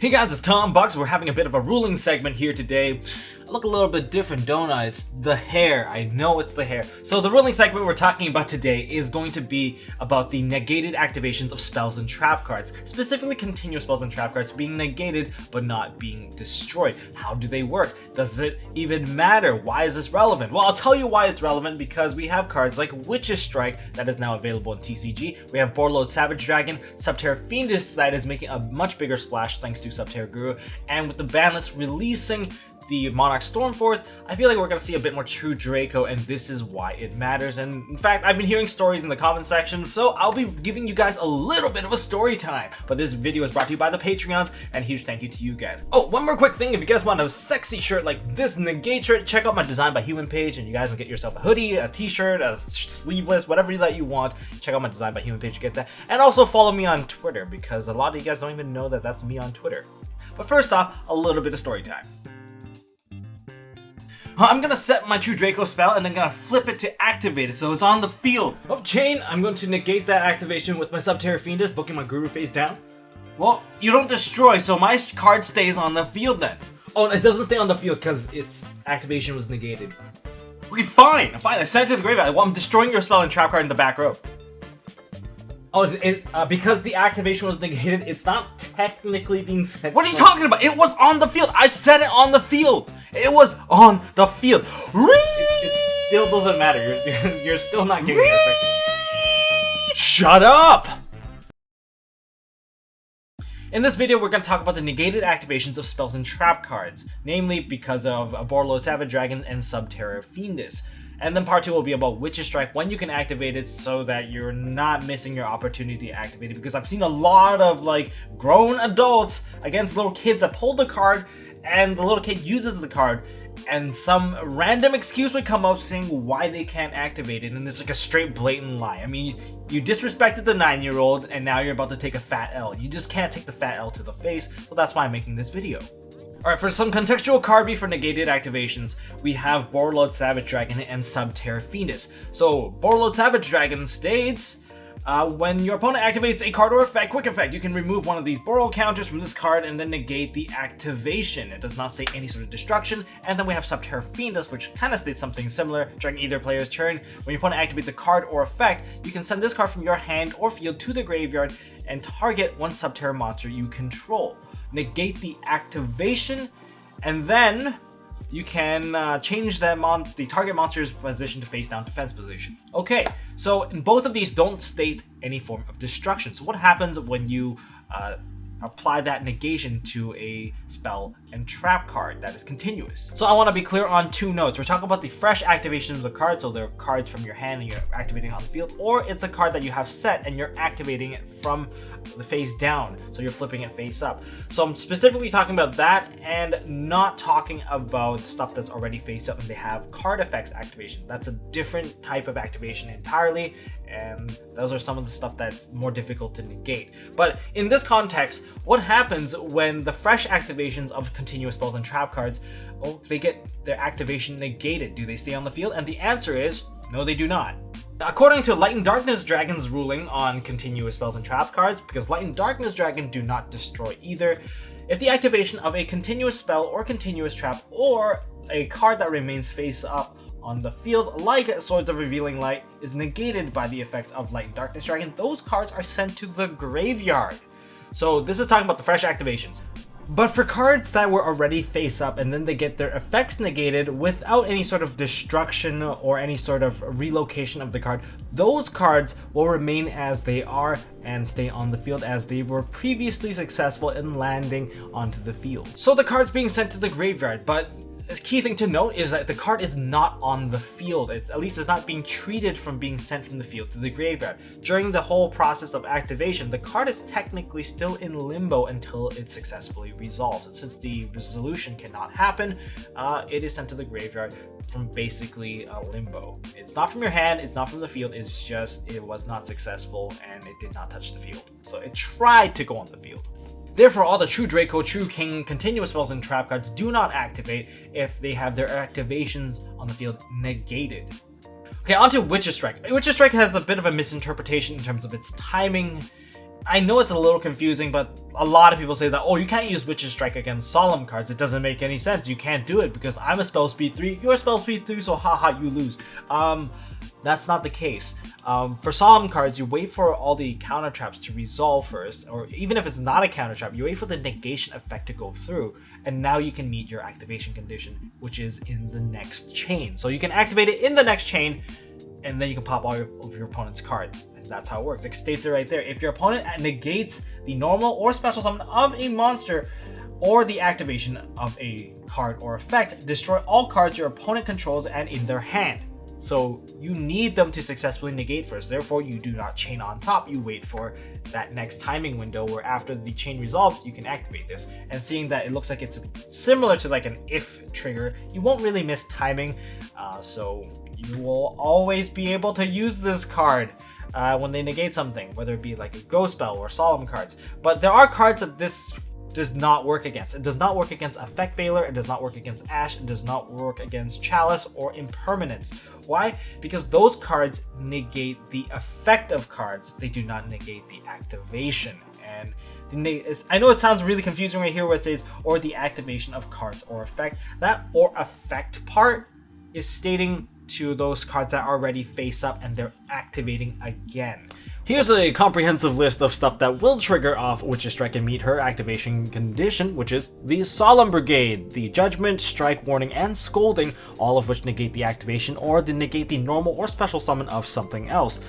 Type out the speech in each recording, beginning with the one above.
Hey guys, it's Tom Bucks. We're having a bit of a ruling segment here today. I look a little bit different, don't I? It's the hair. I know it's the hair. So the ruling segment we're talking about today is going to be about the negated activations of spells and trap cards. Specifically continuous spells and trap cards being negated but not being destroyed. How do they work? Does it even matter? Why is this relevant? Well, I'll tell you why it's relevant, because we have cards like Witch's Strike that is now available in TCG. We have Borderlord Savage Dragon, Subterra Fiendus that is making a much bigger splash thanks to Subterra Guru, and with the ban list releasing the Monarch Stormforth, I feel like we're going to see a bit more true Draco, and this is why it matters. And in fact, I've been hearing stories in the comment section, so I'll be giving you guys a little bit of a story time. But this video is brought to you by the Patreons, and huge thank you to you guys. Oh, one more quick thing, if you guys want a sexy shirt like this Negate shirt, check out my Design by Human page, and you guys can get yourself a hoodie, a t-shirt, a sleeveless, whatever that you want. Check out my Design by Human page to get that. And also follow me on Twitter, because a lot of you guys don't even know that that's me on Twitter. But first off, a little bit of story time. I'm gonna set my True Draco spell and then gonna flip it to activate it so it's on the field. Off chain, I'm going to negate that activation with my Subterra Fiendus, booking my Guru face down. Well, you don't destroy, so my card stays on the field then. Oh, it doesn't stay on the field because its activation was negated. Okay, fine, I sent it to the graveyard. Well, I'm destroying your spell and trap card in the back row. Oh, because the activation was negated, it's not technically being sent. What are you talking about? It was on the field. I set it on the field. It was on the field. It still doesn't matter. You're still not getting it. Shut up! In this video, we're going to talk about the negated activations of spells and trap cards, namely because of Borderlord Savage Dragon and Subterra Fiendus. And then part 2 will be about Witch's Strike, when you can activate it so that you're not missing your opportunity to activate it. Because I've seen a lot of grown adults against little kids that pull the card and the little kid uses the card and some random excuse would come up saying why they can't activate it, and it's like a straight blatant lie. I mean, you disrespected the 9-year-old and now you're about to take a fat L. You just can't take the fat L to the face, so that's why I'm making this video. Alright, for some contextual card for negated activations, we have Borderlord Savage Dragon and Subterra Fiendus. So, Borderlord Savage Dragon states, when your opponent activates a card or quick effect, you can remove one of these Borderlord counters from this card and then negate the activation. It does not state any sort of destruction. And then we have Subterra Fiendus, which kind of states something similar. During either player's turn, when your opponent activates a card or effect, you can send this card from your hand or field to the graveyard and target one Subterra monster you control. Negate the activation, and then you can change the target monster's position to face down defense position. Okay, so in both of these don't state any form of destruction. So what happens when you apply that negation to a spell and trap card that is continuous? So I want to be clear on 2 notes. We're talking about the fresh activation of the card, so they're cards from your hand and you're activating on the field, or it's a card that you have set and you're activating it from the face down, so you're flipping it face up. So I'm specifically talking about that and not talking about stuff that's already face up and they have card effects activation. That's a different type of activation entirely, and those are some of the stuff that's more difficult to negate. But in this context, what happens when the fresh activations of continuous spells and trap cards, they get their activation negated? Do they stay on the field? And the answer is no, they do not. According to Light and Darkness Dragon's ruling on continuous spells and trap cards, because Light and Darkness Dragon do not destroy either, if the activation of a continuous spell or continuous trap or a card that remains face up on the field, like Swords of Revealing Light, is negated by the effects of Light and Darkness Dragon, those cards are sent to the graveyard. So this is talking about the fresh activations. But for cards that were already face up and then they get their effects negated without any sort of destruction or any sort of relocation of the card, those cards will remain as they are and stay on the field as they were previously successful in landing onto the field. So the card's being sent to the graveyard, but a key thing to note is that the card is not on the field. At least it's not being treated from being sent from the field to the graveyard. During the whole process of activation, the card is technically still in limbo until it's successfully resolved. And since the resolution cannot happen, it is sent to the graveyard from basically limbo. It's not from your hand, it's not from the field, it's just it was not successful and it did not touch the field. So it tried to go on the field. Therefore, all the True Draco, True King, continuous spells and trap cards do not activate if they have their activations on the field negated. Okay, on to Witch's Strike. Witch's Strike has a bit of a misinterpretation in terms of its timing I know it's a little confusing, but a lot of people say that, oh, you can't use Witch's Strike against Solemn cards. It doesn't make any sense. You can't do it because I'm a spell speed 3, you're a spell speed 3, so haha, you lose. That's not the case. For Solemn cards, you wait for all the counter traps to resolve first, or even if it's not a counter trap, you wait for the negation effect to go through, and now you can meet your activation condition, which is in the next chain. So you can activate it in the next chain, and then you can pop all of your opponent's cards. And that's how it works. It states it right there. If your opponent negates the normal or special summon of a monster, or the activation of a card or effect, destroy all cards your opponent controls and in their hand. So you need them to successfully negate first. Therefore, you do not chain on top. You wait for that next timing window where after the chain resolves, you can activate this. And seeing that it looks like it's similar to like an if trigger, you won't really miss timing. So you will always be able to use this card when they negate something, whether it be like a ghost spell or solemn cards. But there are cards that this does not work against. It does not work against Effect Veiler, it does not work against Ash, it does not work against Chalice or Impermanence. Why? Because those cards negate the effect of cards, they do not negate the activation. And I know it sounds really confusing right here where it says, or the activation of cards or effect. That or effect part is stating to those cards that are already face up and they're activating again. Here's a comprehensive list of stuff that will trigger off Witch's Strike and meet her activation condition, which is the Solemn Brigade, the Judgment, Strike, Warning, and Scolding, all of which negate the activation or negate the normal or special summon of something else.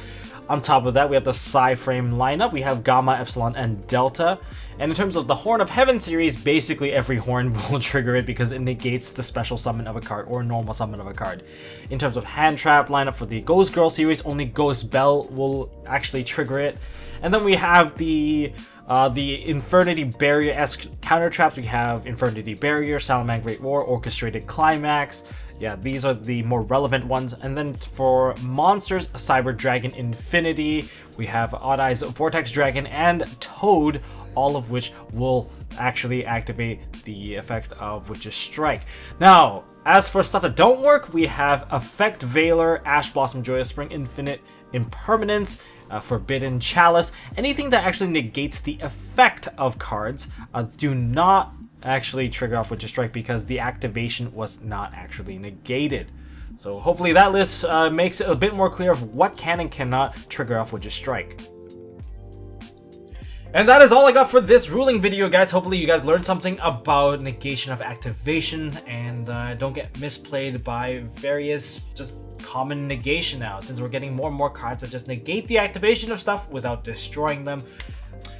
On top of that, we have the Psy-Frame lineup. We have Gamma, Epsilon, and Delta. And in terms of the Horn of Heaven series, basically every Horn will trigger it because it negates the special summon of a card or normal summon of a card. In terms of Hand Trap lineup for the Ghost Girl series, only Ghost Bell will actually trigger it. And then we have the Infernity Barrier-esque counter traps. We have Infernity Barrier, Salamang Great War, Orchestrated Climax. Yeah, these are the more relevant ones. And then for monsters, Cyber Dragon Infinity, we have Odd Eyes Vortex Dragon, and Toad, all of which will actually activate the effect of Witch's Strike. Now, as for stuff that don't work, we have Effect Veiler, Ash Blossom, Joyous Spring, Infinite Impermanence, Forbidden Chalice. Anything that actually negates the effect of cards do not actually trigger off Witch's Strike because the activation was not actually negated. So hopefully that list makes it a bit more clear of what can and cannot trigger off Witch's Strike. And that is all I got for this ruling video, guys. Hopefully you guys learned something about negation of activation and don't get misplayed by various just common negation now, since we're getting more and more cards that just negate the activation of stuff without destroying them.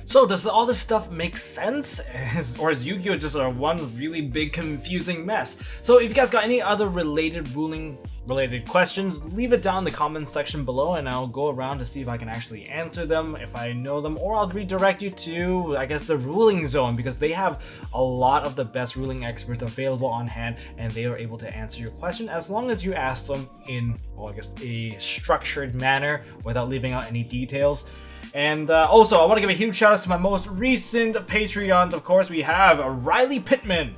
So does all this stuff make sense? Or is Yu-Gi-Oh! Just one really big confusing mess? So if you guys got any other ruling related questions, leave it down in the comments section below and I'll go around to see if I can actually answer them if I know them, or I'll redirect you to, I guess, the ruling zone, because they have a lot of the best ruling experts available on hand and they are able to answer your question as long as you ask them in, well, I guess, a structured manner without leaving out any details. And also, I want to give a huge shout out to my most recent Patreons. Of course, we have Riley Pittman,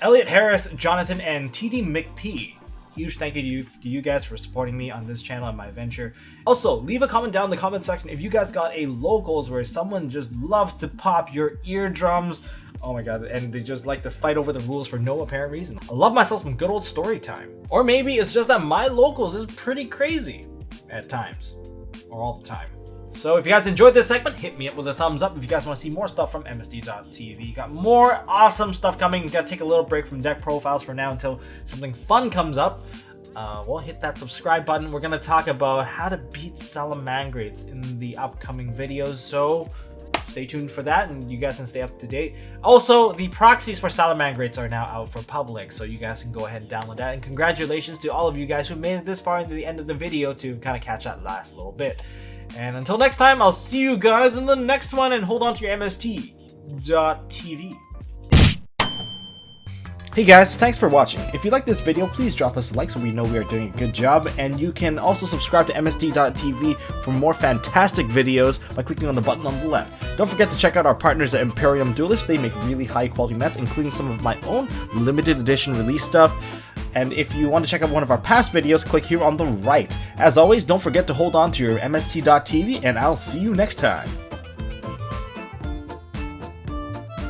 Elliot Harris, Jonathan, and TD McP. Huge thank you to you guys for supporting me on this channel and my venture. Also, leave a comment down in the comment section if you guys got a locals where someone just loves to pop your eardrums. Oh my god, and they just like to fight over the rules for no apparent reason. I love myself some good old story time. Or maybe it's just that my locals is pretty crazy at times, or all the time. So if you guys enjoyed this segment, hit me up with a thumbs up. If you guys want to see more stuff from MST.TV, got more awesome stuff coming. Gotta take a little break from deck profiles for now until something fun comes up. Well, hit that subscribe button. We're gonna talk about how to beat Salamangreats in the upcoming videos, so stay tuned for that and you guys can stay up to date. Also, the proxies for Salamangreats are now out for public, so you guys can go ahead and download that. And congratulations to all of you guys who made it this far into the end of the video to kind of catch that last little bit. And until next time, I'll see you guys in the next one, and hold on to your MST.TV. Hey guys, thanks for watching. If you like this video, please drop us a like so we know we are doing a good job, and you can also subscribe to MST.TV for more fantastic videos by clicking on the button on the left. Don't forget to check out our partners at Imperium Duelist. They make really high quality mats, including some of my own limited edition release stuff. And if you want to check out one of our past videos, click here on the right. As always, don't forget to hold on to your MST.TV, and I'll see you next time.